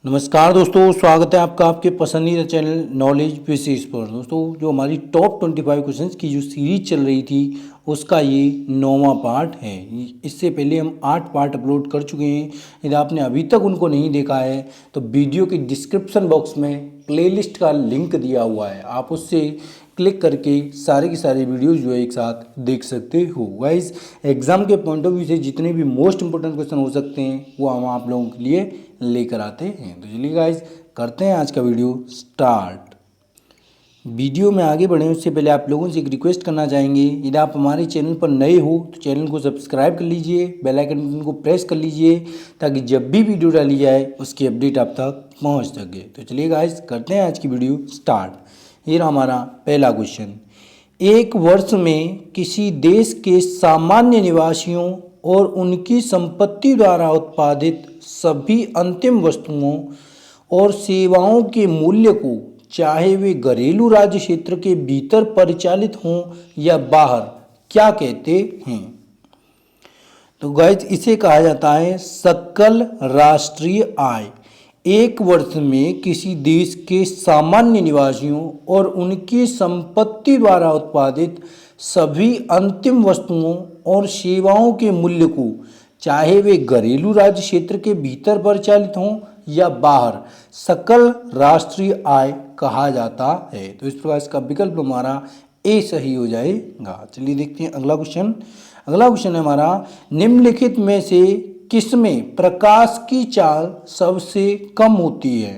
नमस्कार दोस्तों, स्वागत है आपका आपके पसंदीदा चैनल नॉलेज बेसिस पर। दोस्तों, जो हमारी टॉप 25 क्वेश्चंस की जो सीरीज चल रही थी उसका ये 9वां पार्ट है। इससे पहले हम 8 पार्ट अपलोड कर चुके हैं। यदि आपने अभी तक उनको नहीं देखा है तो वीडियो के डिस्क्रिप्शन बॉक्स में प्लेलिस्ट का लिंक दिया हुआ है, आप उससे क्लिक करके सारे की सारी वीडियोस जो है एक साथ देख सकते हो। गाइस, एग्जाम के पॉइंट ऑफ व्यू से जितने भी मोस्ट इंपोर्टेंट क्वेश्चन हो सकते हैं वो हम आप लोगों के लिए लेकर आते हैं। तो चलिए गाइस, करते हैं आज का वीडियो स्टार्ट। वीडियो में आगे बढ़ें उससे पहले आप लोगों से एक रिक्वेस्ट करना चाहेंगे, यदि आप हमारे चैनल पर नए हो तो चैनल को सब्सक्राइब कर लीजिए, बेल आइकन को प्रेस कर लीजिए ताकि जब भी वीडियो डाली जाए उसकी अपडेट आप तक पहुंच सके। तो चलिए गाइस, करते हैं आज की वीडियो स्टार्ट। ये रहा हमारा पहला क्वेश्चन। एक वर्ष में किसी देश के सामान्य निवासियों और उनकी संपत्ति द्वारा उत्पादित सभी अंतिम वस्तुओं और सेवाओं के मूल्य को, चाहे वे घरेलू राज्य क्षेत्र के भीतर परिचालित हों या बाहर, क्या कहते हैं? तो गाइस, इसे कहा जाता है सकल राष्ट्रीय आय। एक वर्ष में किसी देश के सामान्य निवासियों और उनकी संपत्ति द्वारा उत्पादित सभी अंतिम वस्तुओं और सेवाओं के मूल्य को, चाहे वे घरेलू राज्य क्षेत्र के भीतर परिचालित हों या बाहर, सकल राष्ट्रीय आय कहा जाता है। तो इस प्रकार इसका विकल्प हमारा ए सही हो जाएगा। चलिए देखते हैं अगला क्वेश्चन। अगला क्वेश्चन है हमारा, निम्नलिखित में से किसमें प्रकाश की चाल सबसे कम होती है?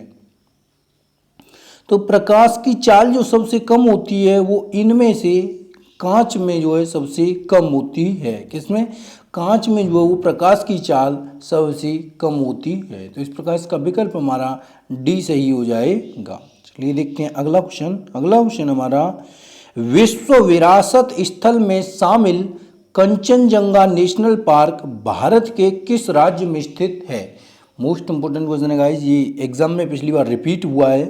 तो प्रकाश की चाल जो सबसे कम होती है वो इनमें से कांच में जो है सबसे कम होती है। किसमें? कांच में जो है वो प्रकाश की चाल सबसे कम होती है। तो इस प्रकार इसका विकल्प हमारा डी सही हो जाएगा। चलिए देखते हैं अगला क्वेश्चन। अगला क्वेश्चन हमारा, विश्व विरासत स्थल में शामिल कंचनजंगा नेशनल पार्क भारत के किस राज्य में स्थित है? मोस्ट इंपोर्टेंट क्वेश्चन है गाइस, ये एग्जाम में पिछली बार रिपीट हुआ है।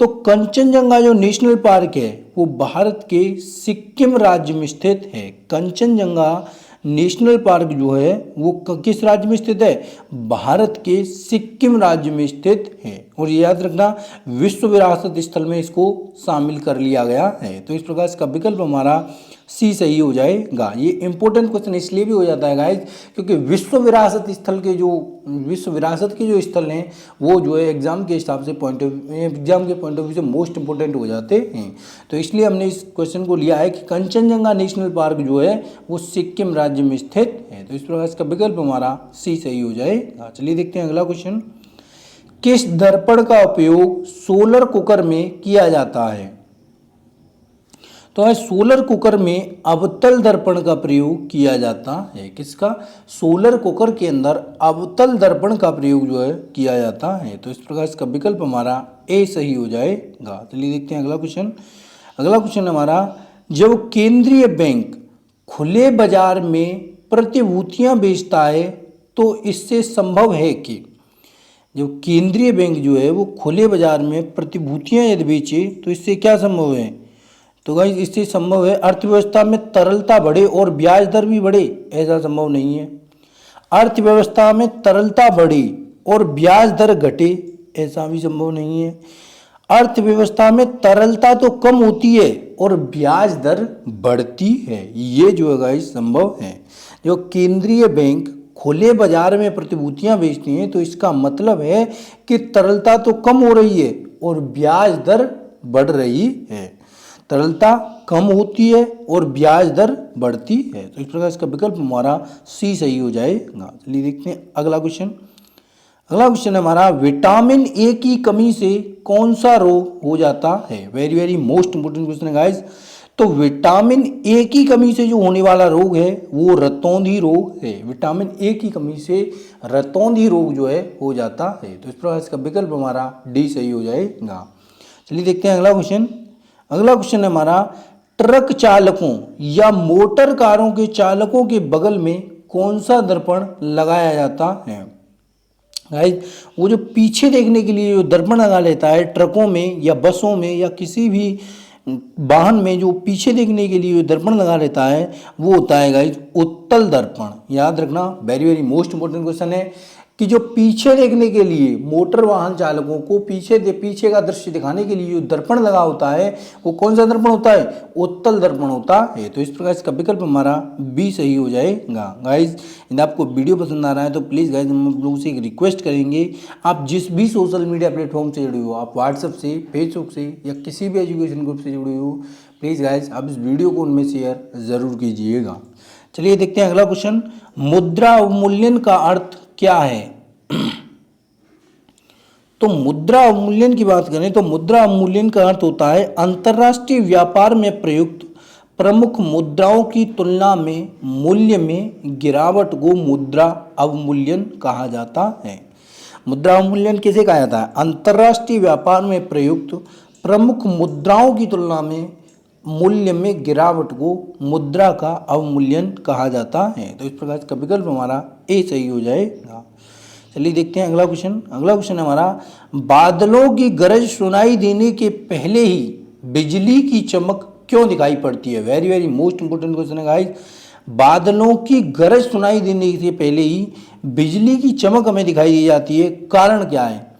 तो कंचनजंगा जो नेशनल पार्क है वो भारत के सिक्किम राज्य में स्थित है। कंचनजंगा नेशनल पार्क जो है वो किस राज्य में स्थित है? भारत के सिक्किम राज्य में स्थित है। और ये याद रखना, विश्व विरासत स्थल में इसको शामिल कर लिया गया है। तो इस प्रकार इसका विकल्प हमारा सी सही हो जाएगा। ये इंपॉर्टेंट क्वेश्चन इसलिए भी हो जाता है गाइज क्योंकि विश्व विरासत के जो स्थल हैं वो जो है एग्जाम के हिसाब से पॉइंट ऑफ व्यू से मोस्ट इंपोर्टेंट हो जाते हैं। तो इसलिए हमने इस क्वेश्चन को लिया है कि कंचनजंगा नेशनल पार्क जो है वो सिक्किम राज्य में स्थित है। तो इस प्रकार इसका विकल्प हमारा सी सही हो जाएगा। चलिए देखते हैं अगला क्वेश्चन। किस दर्पण का उपयोग सोलर कुकर में किया जाता है? तो सोलर कुकर में अवतल दर्पण का प्रयोग किया जाता है। किसका? सोलर कुकर के अंदर अवतल दर्पण का प्रयोग जो है किया जाता है। तो इस प्रकार इसका विकल्प हमारा ए सही हो जाएगा। चलिए देखते हैं अगला क्वेश्चन। अगला क्वेश्चन हमारा, जब केंद्रीय बैंक खुले बाजार में प्रतिभूतियां बेचता है तो इससे संभव है कि, जब केंद्रीय बैंक जो है वो खुले बाजार में प्रतिभूतियां यदि बेचे तो इससे क्या संभव है? तो गाइस, इससे संभव है अर्थव्यवस्था में तरलता बढ़े और ब्याज दर भी बढ़े। ऐसा संभव नहीं है। अर्थव्यवस्था में तरलता बढ़े और ब्याज दर घटे, ऐसा भी संभव नहीं है। अर्थव्यवस्था में तरलता तो कम होती है और ब्याज दर बढ़ती है, ये जो है गाइस संभव है। जो केंद्रीय बैंक खुले बाजार में प्रतिभूतियां बेचती हैं तो इसका मतलब है कि तरलता तो कम हो रही है और ब्याज दर बढ़ रही है। तरलता कम होती है और ब्याज दर बढ़ती है। तो इस प्रकार इसका विकल्प हमारा सी सही हो जाएगा। चलिए देखते हैं अगला क्वेश्चन। अगला क्वेश्चन है हमारा, विटामिन ए की कमी से कौन सा रोग हो जाता है? Very very most important question है गाइस। तो विटामिन ए की कमी से जो होने वाला रोग है वो रतौंधी रोग है। विटामिन ए की कमी से रतौंधी रोग जो है हो जाता है। तो इस प्रकार इसका विकल्प हमारा डी सही हो जाएगा। चलिए देखते हैं अगला क्वेश्चन। अगला क्वेश्चन है हमारा, ट्रक चालकों या मोटर कारों के चालकों के बगल में कौन सा दर्पण लगाया जाता है? गाइस, वो जो पीछे देखने के लिए जो दर्पण लगा लेता है ट्रकों में या बसों में या किसी भी वाहन में, जो पीछे देखने के लिए जो दर्पण लगा लेता है वो होता है गाइस उत्तल दर्पण। याद रखना, very very most important question है। कि जो पीछे देखने के लिए मोटर वाहन चालकों को पीछे का दृश्य दिखाने के लिए जो दर्पण लगा होता है वो कौन सा दर्पण होता है, उत्तल दर्पण होता है। तो इस प्रकार इसका विकल्प हमारा बी सही हो जाएगा। गाइज यदि आपको वीडियो पसंद आ रहा है तो प्लीज़ गाइज हम आप लोगों से एक रिक्वेस्ट करेंगे, आप जिस भी सोशल मीडिया प्लेटफॉर्म से जुड़े हो, आप व्हाट्सएप से, फेसबुक से या किसी भी एजुकेशन ग्रुप से जुड़े हो, प्लीज़ गाइज आप इस वीडियो को उनमें शेयर ज़रूर कीजिएगा। चलिए देखते हैं अगला क्वेश्चन, मुद्रा अवमूल्यन का अर्थ क्या है। तो मुद्रा अवमूल्यन की बात करें तो मुद्रा अवमूल्यन का अर्थ होता है अंतर्राष्ट्रीय व्यापार में प्रयुक्त प्रमुख मुद्राओं की तुलना में मूल्य में गिरावट को मुद्रा अवमूल्यन कहा जाता है। मुद्रा अवमूल्यन किसे कहा जाता है, अंतर्राष्ट्रीय व्यापार में प्रयुक्त प्रमुख मुद्राओं की तुलना में मूल्य में गिरावट को मुद्रा का अवमूल्यन कहा जाता है। तो इस प्रकार इसका विकल्प हमारा ए सही हो जाएगा। चलिए देखते हैं अगला क्वेश्चन। अगला क्वेश्चन हमारा, बादलों की गरज सुनाई देने के पहले ही बिजली की चमक क्यों दिखाई पड़ती है। Very very most important question है गाइस। बादलों की गरज सुनाई देने से पहले ही बिजली की चमक हमें दिखाई दी जाती है, कारण क्या है।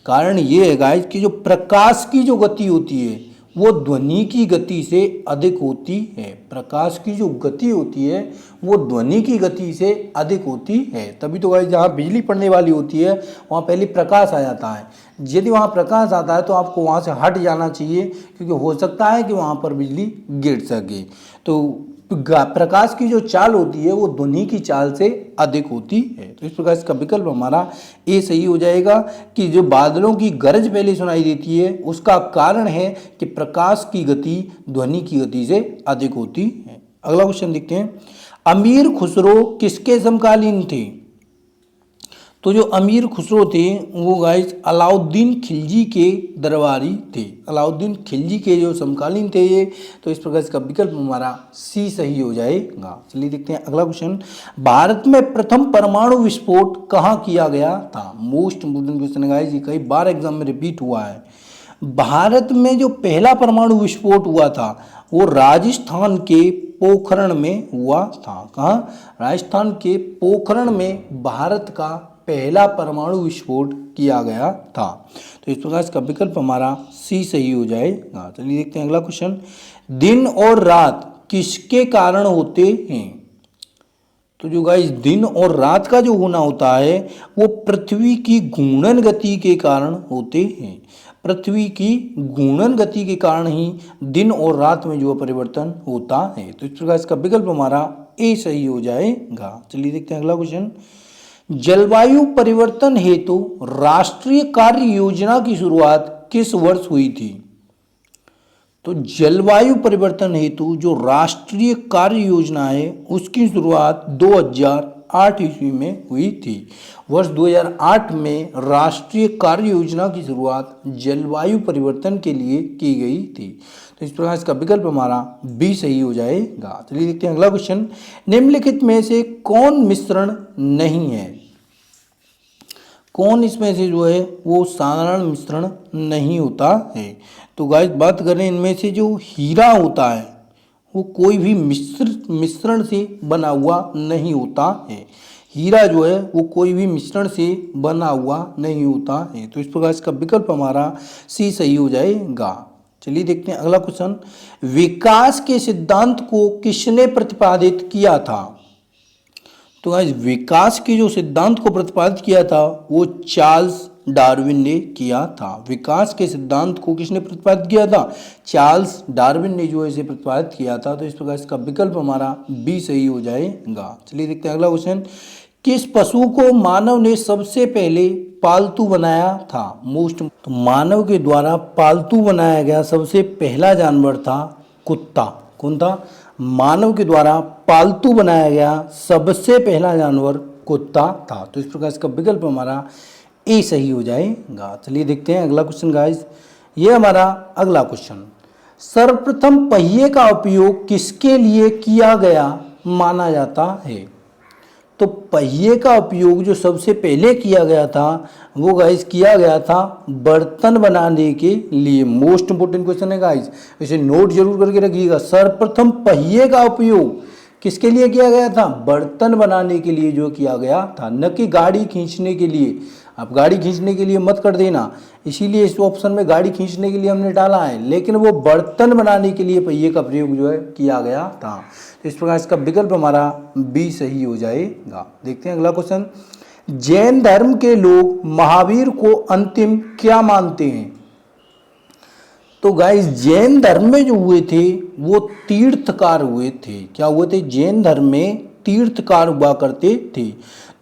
कारण ये है गाइस कि जो प्रकाश की जो गति होती है वो ध्वनि की गति से अधिक होती है। प्रकाश की जो गति होती है वो ध्वनि की गति से अधिक होती है। तभी तो गाइस जहाँ बिजली पड़ने वाली होती है वहाँ पहले प्रकाश आ जाता है। यदि वहाँ प्रकाश आता है तो आपको वहाँ से हट जाना चाहिए, क्योंकि हो सकता है कि वहाँ पर बिजली गिर सके। तो प्रकाश की जो चाल होती है वो ध्वनि की चाल से अधिक होती है। तो इस प्रकार इसका विकल्प हमारा ए सही हो जाएगा कि जो बादलों की गरज पहले सुनाई देती है उसका कारण है कि प्रकाश की गति ध्वनि की गति से अधिक होती है। अगला क्वेश्चन देखते हैं, अमीर खुसरो किसके समकालीन थे। तो जो अमीर खुसरो थे वो गाइस अलाउद्दीन खिलजी के दरबारी थे। अलाउद्दीन खिलजी के जो समकालीन थे ये। तो इस प्रकार इसका विकल्प हमारा सी सही हो जाएगा। चलिए देखते हैं अगला क्वेश्चन, भारत में प्रथम परमाणु विस्फोट कहाँ किया गया था। मोस्ट इंपोर्टेंट क्वेश्चन है गाइस, ये कई बार एग्जाम में रिपीट हुआ है। भारत में जो पहला परमाणु विस्फोट हुआ था वो राजस्थान के पोखरण में हुआ था। कहाँ, राजस्थान के पोखरण में भारत का पहला परमाणु विस्फोट किया गया था। तो इस प्रकार इसका विकल्प हमारा सी सही हो जाएगा। चलिए देखते हैं अगला क्वेश्चन, दिन और रात किसके कारण होते हैं। तो जो गाइस दिन और रात का जो होना होता है वो पृथ्वी की घूर्णन गति के कारण होते हैं। पृथ्वी की घूर्णन गति के कारण ही दिन और रात में जो परिवर्तन होता है। तो इस प्रकार इसका विकल्प हमारा ए सही हो जाएगा। चलिए देखते हैं अगला क्वेश्चन, जलवायु परिवर्तन हेतु राष्ट्रीय कार्य योजना की शुरुआत किस वर्ष हुई थी। तो जलवायु परिवर्तन हेतु जो राष्ट्रीय कार्य योजना है उसकी शुरुआत 2008 ईस्वी में हुई थी। वर्ष 2008 में राष्ट्रीय कार्य योजना की शुरुआत जलवायु परिवर्तन के लिए की गई थी। तो इस प्रकार इसका विकल्प हमारा बी सही हो जाएगा। चलिए देखते हैं अगला क्वेश्चन, निम्नलिखित में से कौन मिश्रण नहीं है। कौन इसमें से जो है वो साधारण मिश्रण नहीं होता है। तो गाइस बात करें इनमें से जो हीरा होता है वो कोई भी मिश्रण से बना हुआ नहीं होता है। हीरा जो है वो कोई भी मिश्रण से बना हुआ नहीं होता है। तो इस प्रकार इसका विकल्प हमारा सी सही हो जाएगा। चलिए देखते हैं अगला क्वेश्चन, विकास के सिद्धांत को किसने प्रतिपादित किया था। तो गाइस विकास के जो सिद्धांत को प्रतिपादित किया था वो चार्ल्स डार्विन ने किया था। विकास के सिद्धांत को किसने प्रतिपादित किया था, चार्ल्स डार्विन ने जो इसे प्रतिपादित किया था। तो इस प्रकार इसका विकल्प हमारा बी सही हो जाएगा। चलिए देखते हैं अगला क्वेश्चन, किस पशु को मानव ने सबसे पहले पालतू बनाया था। तो मानव के द्वारा पालतू बनाया गया सबसे पहला जानवर था कुत्ता। कौन था, मानव के द्वारा पालतू बनाया गया सबसे पहला जानवर कुत्ता था। तो इस प्रकार इसका विकल्प हमारा ए सही हो जाएगा। चलिए देखते हैं अगला क्वेश्चन गाइस, ये हमारा अगला क्वेश्चन, सर्वप्रथम पहिए का उपयोग किसके लिए किया गया माना जाता है। तो पहिए का उपयोग जो सबसे पहले किया गया था वो गाइस किया गया था बर्तन बनाने के लिए। मोस्ट इंपोर्टेंट क्वेश्चन है गाइस, इसे नोट जरूर करके रखिएगा। सर्वप्रथम पहिए का उपयोग किसके लिए किया गया था? बर्तन बनाने के लिए जो किया गया था, न कि गाड़ी खींचने के लिए। आप गाड़ी खींचने के लिए मत कर देना, इसीलिए इस ऑप्शन में गाड़ी खींचने के लिए हमने डाला है, लेकिन वो बर्तन बनाने के लिए पहिए का प्रयोग जो है किया गया था। तो इस प्रकार इसका विकल्प हमारा बी सही हो जाएगा। देखते हैं अगला क्वेश्चन। जैन धर्म के लोग महावीर को अंतिम क्या मानते हैं? तो गाइस जैन धर्म में जो हुए थे वो तीर्थकार हुए थे। क्या हुए थे? जैन धर्म में तीर्थकार हुआ करते थे।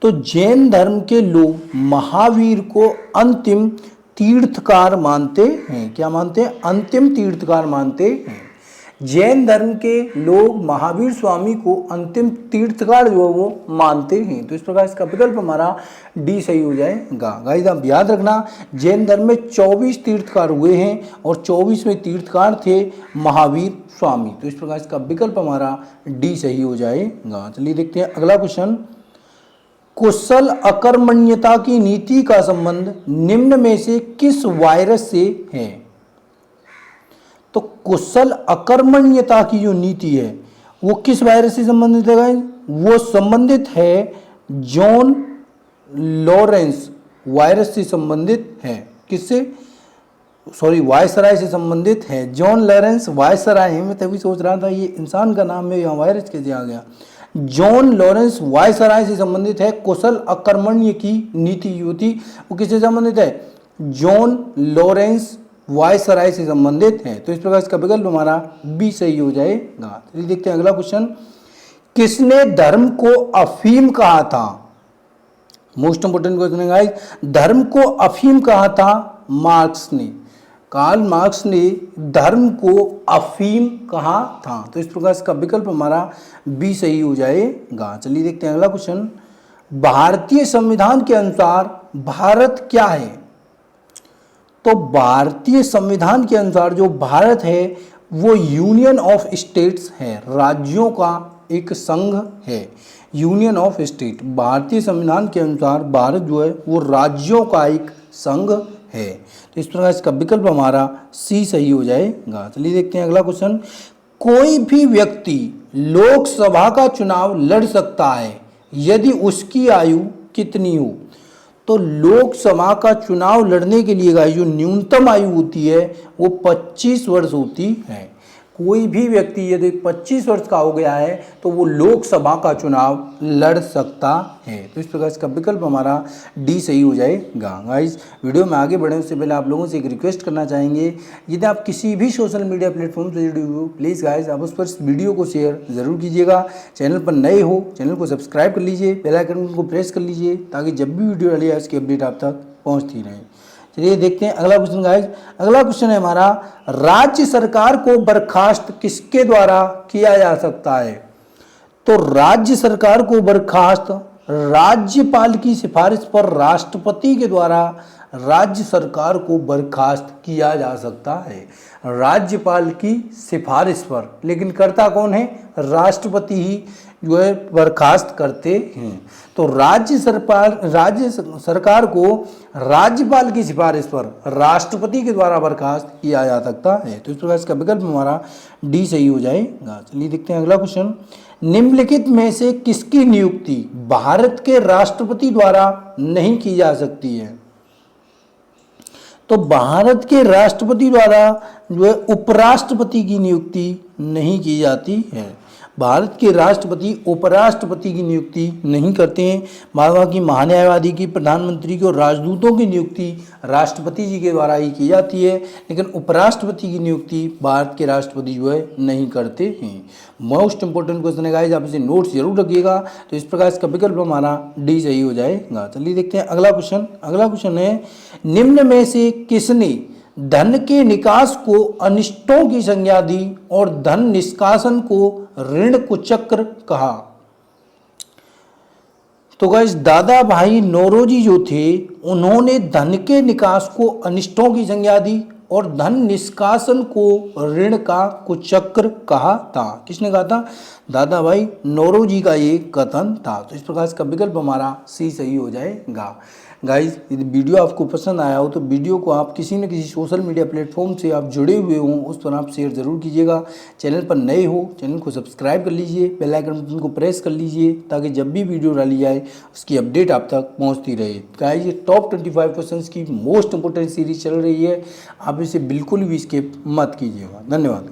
तो जैन धर्म के लोग महावीर को अंतिम तीर्थकार मानते हैं। क्या मानते हैं? अंतिम तीर्थकार मानते हैं। जैन धर्म के लोग महावीर स्वामी को अंतिम तीर्थकार जो है वो मानते हैं। तो इस प्रकार इसका विकल्प हमारा डी सही हो जाएगा। गाइस आप याद रखना, जैन धर्म में 24 तीर्थकार हुए हैं और 24वें तीर्थकार थे महावीर स्वामी। तो इस प्रकार इसका विकल्प हमारा डी सही हो जाएगा। चलिए देखते हैं अगला क्वेश्चन। कुशल अकर्मण्यता की नीति का संबंध निम्न में से किस वायरस से है? तो कुशल अकर्मण्यता की जो नीति है वो किस वायरस से संबंधित है गाइस? वो संबंधित है जॉन लॉरेंस वायरस से संबंधित है। किससे? सॉरी, वायसराय से संबंधित है। जॉन लॉरेंस वायसराय है। मैं तभी सोच रहा था ये इंसान का नाम है, यहाँ वायरस कैसे आ गया। जॉन लॉरेंस वायसराय से संबंधित है। कुशल अकर्मण्य की नीति जो थी वो किससे संबंधित है? जॉन लॉरेंस वायसराय से संबंधित है। तो इस प्रकार इसका विकल्प हमारा बी सही हो जाएगा। चलिए देखते हैं अगला क्वेश्चन। किसने धर्म को अफीम कहा था? मोस्ट इंपोर्टेंट क्वेश्चन है गाइस। धर्म को अफीम कहा था मार्क्स ने। कार्ल मार्क्स ने धर्म को अफीम कहा था। तो इस प्रकार इसका विकल्प हमारा बी सही हो जाएगा। चलिए देखते हैं अगला क्वेश्चन। भारतीय संविधान के अनुसार भारत क्या है? तो भारतीय संविधान के अनुसार जो भारत है वो यूनियन ऑफ स्टेट्स है, राज्यों का एक संघ है। यूनियन ऑफ स्टेट, भारतीय संविधान के अनुसार भारत जो है वो राज्यों का एक संघ है। तो इस प्रकार इसका विकल्प हमारा सी सही हो जाएगा। चलिए देखते हैं अगला क्वेश्चन। कोई भी व्यक्ति लोकसभा का चुनाव लड़ सकता है यदि उसकी आयु कितनी हो? तो लोकसभा का चुनाव लड़ने के लिए गाइस जो न्यूनतम आयु होती है वो 25 वर्ष होती है। कोई भी व्यक्ति यदि 25 वर्ष का हो गया है तो वो लोकसभा का चुनाव लड़ सकता है। तो इस प्रकार इसका विकल्प हमारा डी सही हो जाएगा। गाइस वीडियो में आगे बढ़ने से पहले आप लोगों से एक रिक्वेस्ट करना चाहेंगे, यदि आप किसी भी सोशल मीडिया प्लेटफॉर्म से जुड़े हो प्लीज़ गाइस आप उस पर इस वीडियो को शेयर ज़रूर कीजिएगा। चैनल पर नए हो चैनल को सब्सक्राइब कर लीजिए, बेल आइकन को प्रेस कर लीजिए ताकि जब भी वीडियो डाली उसकी अपडेट आप तक पहुँचती रहे। चलिए देखते हैं अगला क्वेश्चन गाइस। अगला क्वेश्चन है हमारा, राज्य सरकार को बर्खास्त किसके द्वारा किया जा सकता है? तो राज्य सरकार को बर्खास्त राज्यपाल की सिफारिश पर राष्ट्रपति के द्वारा राज्य सरकार को बर्खास्त किया जा सकता है। राज्यपाल की सिफारिश पर, लेकिन करता कौन है? राष्ट्रपति ही जो है बर्खास्त करते हैं। तो राज्य सरकार को राज्यपाल की सिफारिश पर राष्ट्रपति के द्वारा बर्खास्त किया जा सकता है। तो इस प्रकार इसका विकल्प हमारा डी सही हो जाएगा। चलिए देखते हैं अगला क्वेश्चन। निम्नलिखित में से किसकी नियुक्ति भारत के राष्ट्रपति द्वारा नहीं की जा सकती है? तो भारत के राष्ट्रपति द्वारा जो है उपराष्ट्रपति की नियुक्ति नहीं की जाती है। भारत के राष्ट्रपति उपराष्ट्रपति की नियुक्ति नहीं करते हैं। बाकी महान्यायवादी की, प्रधानमंत्री की और राजदूतों की नियुक्ति राष्ट्रपति जी के द्वारा ही की जाती है, लेकिन उपराष्ट्रपति की नियुक्ति भारत के राष्ट्रपति जो है नहीं करते हैं। मोस्ट इंपोर्टेंट क्वेश्चन है गाइस, आप इसे नोट्स जरूर रखिएगा। तो इस प्रकार इसका विकल्प हमारा डी सही हो जाएगा। चलिए देखते हैं अगला क्वेश्चन। अगला क्वेश्चन है, निम्न में से किसने धन के निकास को अनिष्टों की संज्ञा दी और धन निष्कासन को ऋण कुचक्र कहा? तो गाइस दादा भाई नौरोजी जो थे उन्होंने धन के निकास को अनिष्टों की संज्ञा दी और धन निष्कासन को ऋण का कुचक्र कहा था। किसने कहा था? दादा भाई नौरोजी का ये कथन था। तो इस प्रकार इसका विकल्प हमारा सी सही हो जाएगा। गाइज यदि वीडियो आपको पसंद आया हो तो वीडियो को आप किसी न किसी सोशल मीडिया प्लेटफॉर्म से आप जुड़े हुए हों उस पर आप शेयर ज़रूर कीजिएगा। चैनल पर नए हो चैनल को सब्सक्राइब कर लीजिए, बेल आइकन बटन को प्रेस कर लीजिए ताकि जब भी वीडियो डाली जाए उसकी अपडेट आप तक पहुंचती रहे। गाइज ये टॉप 25 क्वेश्चंस की मोस्ट इंपोर्टेंट सीरीज चल रही है, आप इसे बिल्कुल भी स्किप मत कीजिएगा। धन्यवाद।